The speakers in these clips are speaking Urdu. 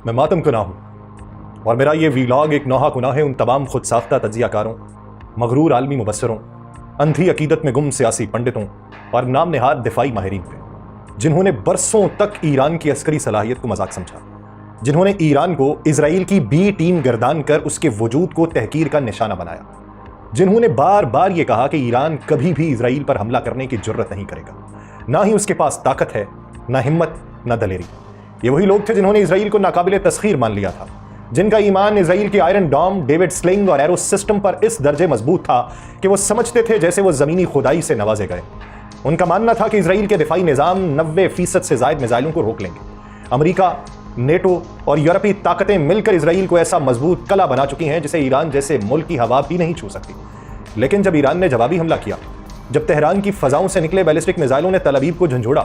میں ماتم کنا ہوں اور میرا یہ ویلاگ ایک نوحہ گناہ ہے ان تمام خود ساختہ تجزیہ کاروں، مغرور عالمی مبصروں، اندھی عقیدت میں گم سیاسی پنڈتوں اور نام نہاد دفاعی ماہرین پہ، جنہوں نے برسوں تک ایران کی عسکری صلاحیت کو مذاق سمجھا، جنہوں نے ایران کو اسرائیل کی بی ٹیم گردان کر اس کے وجود کو تحقیر کا نشانہ بنایا، جنہوں نے بار بار یہ کہا کہ ایران کبھی بھی اسرائیل پر حملہ کرنے کی جرت نہیں کرے گا، نہ ہی اس کے پاس طاقت ہے، نہ ہمت، نہ دلیری۔ یہ وہی لوگ تھے جنہوں نے اسرائیل کو ناقابل تسخیر مان لیا تھا، جن کا ایمان اسرائیل کے آئرن ڈوم، ڈیوڈ سلنگ اور ایرو سسٹم پر اس درجے مضبوط تھا کہ وہ سمجھتے تھے جیسے وہ زمینی خدائی سے نوازے گئے۔ ان کا ماننا تھا کہ اسرائیل کے دفاعی نظام 90% سے زائد میزائلوں کو روک لیں گے۔ امریکہ، نیٹو اور یورپی طاقتیں مل کر اسرائیل کو ایسا مضبوط قلعہ بنا چکی ہیں جسے ایران جیسے ملک کی ہوا بھی نہیں چھو سکتی۔ لیکن جب ایران نے جوابی حملہ کیا، جب تہران کی فضاؤں سے نکلے بیلسٹک میزائلوں نے تل ابیب کو جھنجھوڑا،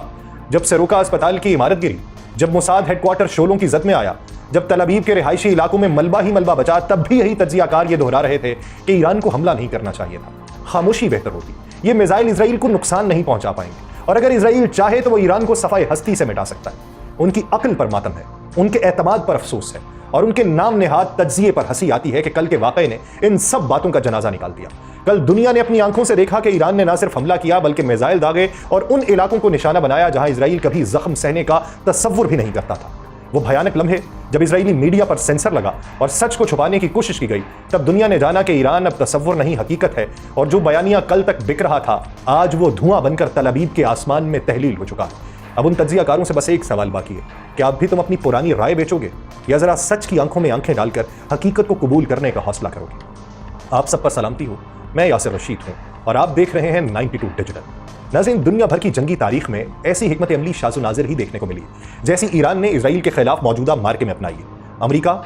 جب سروکا اسپتال کی عمارت گری، جب موساد ہیڈ کوارٹر شولوں کی زد میں آیا، جب تل ابیب کے رہائشی علاقوں میں ملبہ ہی ملبہ بچا، تب بھی یہی تجزیہ کار یہ دہرا رہے تھے کہ ایران کو حملہ نہیں کرنا چاہیے تھا، خاموشی بہتر ہوتی۔ یہ میزائل اسرائیل کو نقصان نہیں پہنچا پائیں گے، اور اگر اسرائیل چاہے تو وہ ایران کو صفائے ہستی سے مٹا سکتا ہے۔ ان کی عقل پر ماتم ہے، ان کے اعتماد پر افسوس ہے، اور ان کے نام نہاد تجزیے پر ہنسی آتی ہے کہ کل کے واقعے نے ان سب باتوں کا جنازہ نکال دیا۔ کل دنیا نے اپنی آنکھوں سے دیکھا کہ ایران نے نہ صرف حملہ کیا بلکہ میزائل داغے اور ان علاقوں کو نشانہ بنایا جہاں اسرائیل کبھی زخم سہنے کا تصور بھی نہیں کرتا تھا۔ وہ بھیانک لمحے جب اسرائیلی میڈیا پر سینسر لگا اور سچ کو چھپانے کی کوشش کی گئی، تب دنیا نے جانا کہ ایران اب تصور نہیں حقیقت ہے، اور جو بیانیہ کل تک بک رہا تھا آج وہ دھواں بن کر تل ابیب کے آسمان میں تحلیل ہو چکا۔ اب ان تجزیہ کاروں سے بس ایک سوال باقی ہے کہ اب بھی تم اپنی پرانی رائے بیچو گے یا ذرا سچ کی آنکھوں میں آنکھیں ڈال کر حقیقت کو قبول کرنے کا حوصلہ کرو گے؟ آپ سب پر سلامتی ہو، میں یاسر رشید ہوں اور آپ دیکھ رہے ہیں 92 ڈیجیٹل۔ ناظرین، دنیا بھر کی جنگی تاریخ میں ایسی حکمت عملی شاذ و نادر ہی دیکھنے کو ملی جیسی ایران نے اسرائیل کے خلاف موجودہ مارکے میں اپنائی ہے۔ امریکہ،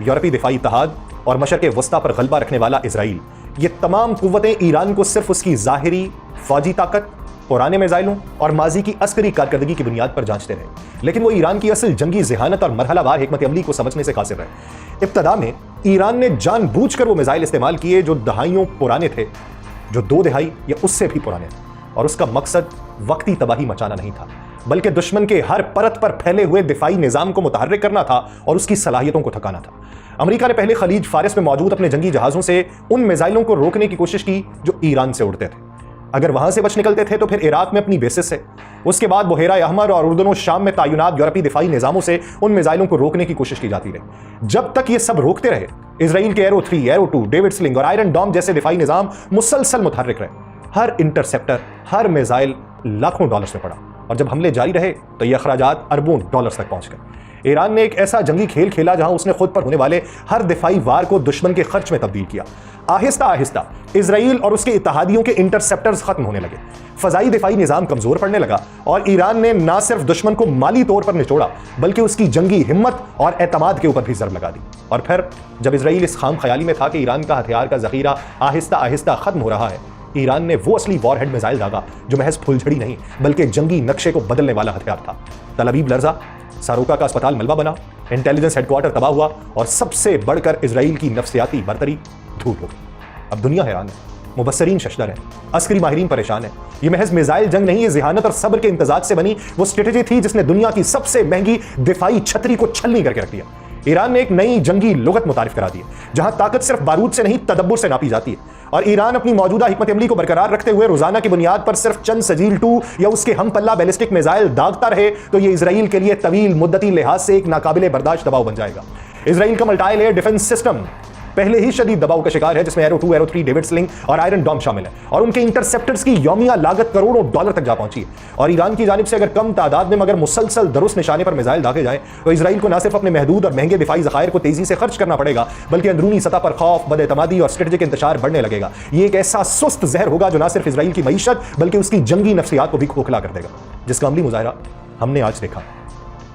یورپی دفاعی اتحاد اور مشرق وسطیٰ پر غلبہ رکھنے والا اسرائیل، یہ تمام قوتیں ایران کو صرف اس کی ظاہری فوجی طاقت، پرانے میزائلوں اور ماضی کی عسکری کارکردگی کی بنیاد پر جانچتے رہے، لیکن وہ ایران کی اصل جنگی ذہانت اور مرحلہ وار حکمت عملی کو سمجھنے سے قاصر رہے۔ ابتدا میں ایران نے جان بوجھ کر وہ میزائل استعمال کیے جو دہائیوں پرانے تھے، جو 2 دہائی یا اس سے بھی پرانے تھے، اور اس کا مقصد وقتی تباہی مچانا نہیں تھا بلکہ دشمن کے ہر پرت پر پھیلے ہوئے دفاعی نظام کو متحرک کرنا تھا اور اس کی صلاحیتوں کو تھکانا تھا۔ امریکہ نے پہلے خلیج فارس میں موجود اپنے جنگی جہازوں سے ان میزائلوں کو روکنے کی کوشش کی جو ایران سے اڑتے تھے۔ اگر وہاں سے بچ نکلتے تھے تو پھر عراق میں اپنی بیسز سے، اس کے بعد بحیرہ احمر اور اردن و شام میں تعینات یورپی دفاعی نظاموں سے ان میزائلوں کو روکنے کی کوشش کی جاتی رہی۔ جب تک یہ سب روکتے رہے، اسرائیل کے ایرو 3، ایرو 2، ڈیوڈ سلنگ اور آئرن ڈوم جیسے دفاعی نظام مسلسل متحرک رہے۔ ہر انٹرسیپٹر، ہر میزائل لاکھوں ڈالرز میں پڑا، اور جب حملے جاری رہے تو یہ اخراجات اربوں ڈالرز تک پہنچ گئے۔ ایران نے ایک ایسا جنگی کھیل کھیلا جہاں اس نے خود پر ہونے والے ہر دفاعی وار کو دشمن کے خرچ میں تبدیل کیا۔ آہستہ آہستہ اسرائیل اور اس کے اتحادیوں کے انٹرسیپٹرز ختم ہونے لگے، فضائی دفاعی نظام کمزور پڑنے لگا، اور ایران نے نہ صرف دشمن کو مالی طور پر نچوڑا بلکہ اس کی جنگی ہمت اور اعتماد کے اوپر بھی ضرب لگا دی۔ اور پھر جب اسرائیل اس خام خیالی میں تھا کہ ایران کا ہتھیار کا ذخیرہ آہستہ آہستہ ختم ہو رہا ہے، ایران نے وہ اصلی وار ہیڈ میزائل داغا جو محض پھلجھڑی نہیں بلکہ جنگی نقشے کو بدلنے والا ہتھیار تھا۔ تل ابیب لرزا، ساروکا کا اسپتال ملبہ بنا، انٹیلیجنس ہیڈ کوارٹر تباہ ہوا، اور سب سے بڑھ کر اسرائیل کی نفسیاتی برتری دھول ہو گئی۔ اب دنیا حیران ہے، مبصرین ششدر ہیں، عسکری ماہرین پریشان ہیں۔ یہ محض میزائل جنگ نہیں، یہ ذہانت اور صبر کے امتزاج سے بنی وہ اسٹریٹجی تھی جس نے دنیا کی سب سے مہنگی دفاعی چھتری کو چھلنی کر کے رکھ دیا۔ ایران نے ایک نئی جنگی لغت متعارف کرا دی ہے جہاں طاقت صرف بارود سے نہیں تدبر سے ناپی جاتی ہے، اور ایران اپنی موجودہ حکمت عملی کو برقرار رکھتے ہوئے روزانہ کی بنیاد پر صرف چند سجیل 2 یا اس کے ہم پلہ بیلسٹک میزائل داغتا رہے تو یہ اسرائیل کے لیے طویل مدتی لحاظ سے ایک ناقابل برداشت دباؤ بن جائے گا۔ اسرائیل کا ملٹی لیئر ڈیفنس سسٹم پہلے ہی شدید دباؤ کا شکار ہے، جس میں ایرو 2، ایرو 3، ڈیوڈ سلنگ اور آئرن ڈوم شامل ہے، اور ان کے انٹرسیپٹرز کی یومیہ لاگت کروڑوں ڈالر تک جا پہنچی ہے۔ اور ایران کی جانب سے اگر کم تعداد میں مگر مسلسل درست نشانے پر میزائل داغے جائیں تو اسرائیل کو نہ صرف اپنے محدود اور مہنگے دفاعی ذخائر کو تیزی سے خرچ کرنا پڑے گا بلکہ اندرونی سطح پر خوف، بد اعتمادی اور اسٹریٹجک انتشار بڑھنے لگے گا۔ یہ ایک ایسا سست زہر ہوگا جو نہ صرف اسرائیل کی معیشت بلکہ اس کی جنگی نفسیات کو بھی کھوکھلا کر دے گا، جس کا عملی مظاہرہ ہم نے آج دیکھا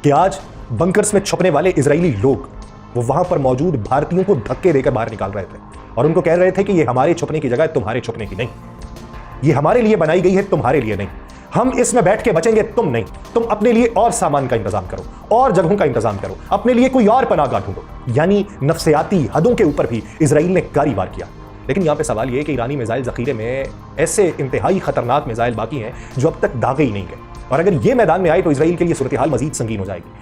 کہ آج بنکرز میں چھپنے والے اسرائیلی لوگ وہ وہاں پر موجود بھارتیوں کو دھکے دے کر باہر نکال رہے تھے اور ان کو کہہ رہے تھے کہ یہ ہمارے چھپنے کی جگہ ہے، تمہارے چھپنے کی نہیں، یہ ہمارے لیے بنائی گئی ہے، تمہارے لیے نہیں، ہم اس میں بیٹھ کے بچیں گے، تم نہیں، تم اپنے لیے اور سامان کا انتظام کرو، اور جگہوں کا انتظام کرو، اپنے لیے کوئی اور پناہ گاہ ڈھونڈو۔ یعنی نفسیاتی حدوں کے اوپر بھی اسرائیل نے کاری وار کیا۔ لیکن یہاں پہ سوال یہ ہے کہ ایرانی میزائل ذخیرے میں ایسے انتہائی خطرناک میزائل باقی ہیں جو اب تک داغے ہی نہیں گئے، اور اگر یہ میدان میں آئے تو اسرائیل کے لیے صورتحال مزید سنگین ہو جائے گی۔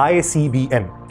ICBM